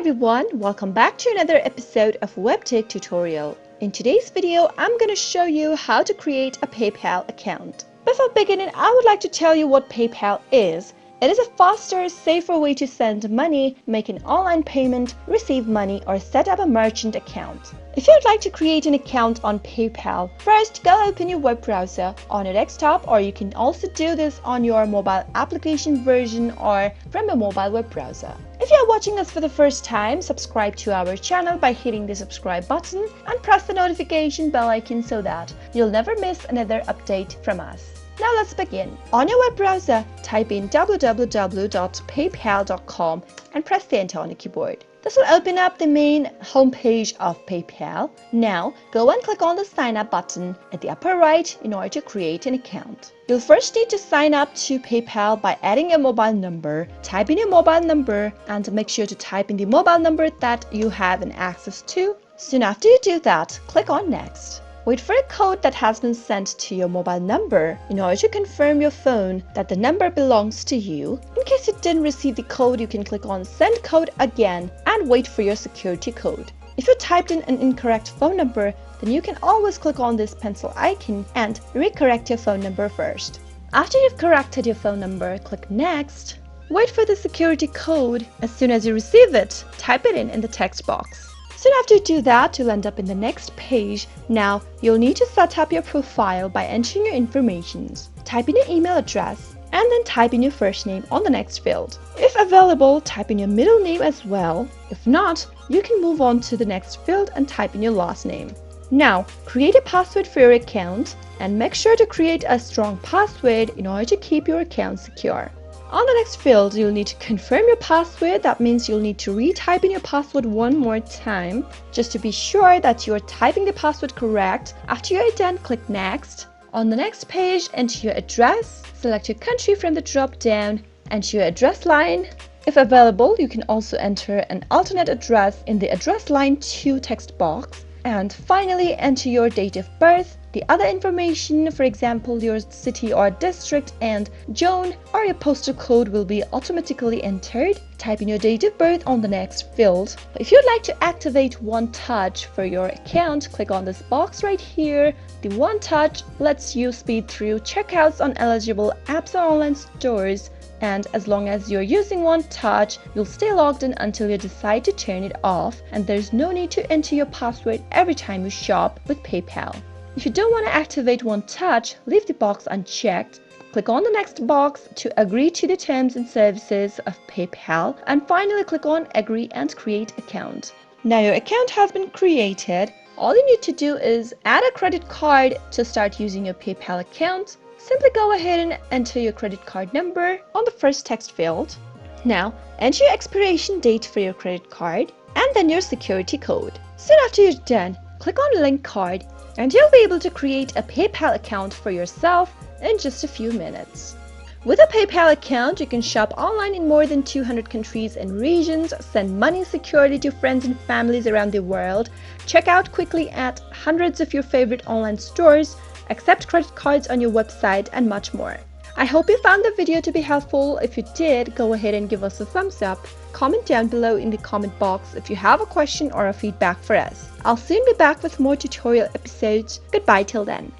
everyone, welcome back to another episode of Webtech Tutorial. In today's video, I'm going to show you how to create a PayPal account. Before beginning, I would like to tell you what PayPal is. It is a faster, safer way to send money, make an online payment, receive money, or set up a merchant account. If you'd like to create an account on PayPal, first go open your web browser on your desktop, or you can also do this on your mobile application version or from a mobile web browser. If you are watching us for the first time, subscribe to our channel by hitting the subscribe button and press the notification bell icon so that you'll never miss another update from us. Now let's begin. On your web browser, type in www.paypal.com and press the enter on the keyboard. This will open up the main homepage of PayPal. Now, go and click on the sign up button at the upper right in order to create an account. You'll first need to sign up to PayPal by adding a mobile number. Type in your mobile number and make sure to type in the mobile number that you have an access to. Soon after you do that, click on Next. Wait for a code that has been sent to your mobile number in order to confirm your phone that the number belongs to you. In case you didn't receive the code, you can click on Send Code again and wait for your security code. If you typed in an incorrect phone number, then you can always click on this pencil icon and recorrect your phone number first. After you've corrected your phone number, click Next. Wait for the security code. As soon as you receive it, type it in the text box. Soon after you do that, you'll end up in the next page. Now, you'll need to set up your profile by entering your information. Type in your email address and then type in your first name on the next field. If available, type in your middle name as well. If not, you can move on to the next field and type in your last name. Now, create a password for your account and make sure to create a strong password in order to keep your account secure. On the next field, you'll need to confirm your password. That means you'll need to retype in your password one more time just to be sure that you're typing the password correct. After you're done, click Next. On the next page, enter your address. Select your country from the drop-down. Enter your address line. If available, you can also enter an alternate address in the address line 2 text box. And finally, enter your date of birth. The other information, for example, your city or district and zone or your postal code will be automatically entered. Type in your date of birth on the next field. If you'd like to activate One Touch for your account, click on this box right here. The One Touch lets you speed through checkouts on eligible apps or online stores. And as long as you're using One Touch, you'll stay logged in until you decide to turn it off, and there's no need to enter your password every time you shop with PayPal. If you don't want to activate One Touch, leave the box unchecked. Click on the next box to agree to the terms and services of PayPal, and finally click on Agree and Create Account. Now your account has been created. All you need to do is add a credit card to start using your PayPal account. Simply go ahead and enter your credit card number on the first text field. Now, enter your expiration date for your credit card and then your security code. Soon after you're done, click on Link Card and you'll be able to create a PayPal account for yourself in just a few minutes. With a PayPal account, you can shop online in more than 200 countries and regions, send money securely to friends and families around the world, check out quickly at hundreds of your favorite online stores, accept credit cards on your website, and much more. I hope you found the video to be helpful. If you did, go ahead and give us a thumbs up. Comment down below in the comment box if you have a question or a feedback for us. I'll soon be back with more tutorial episodes. Goodbye till then.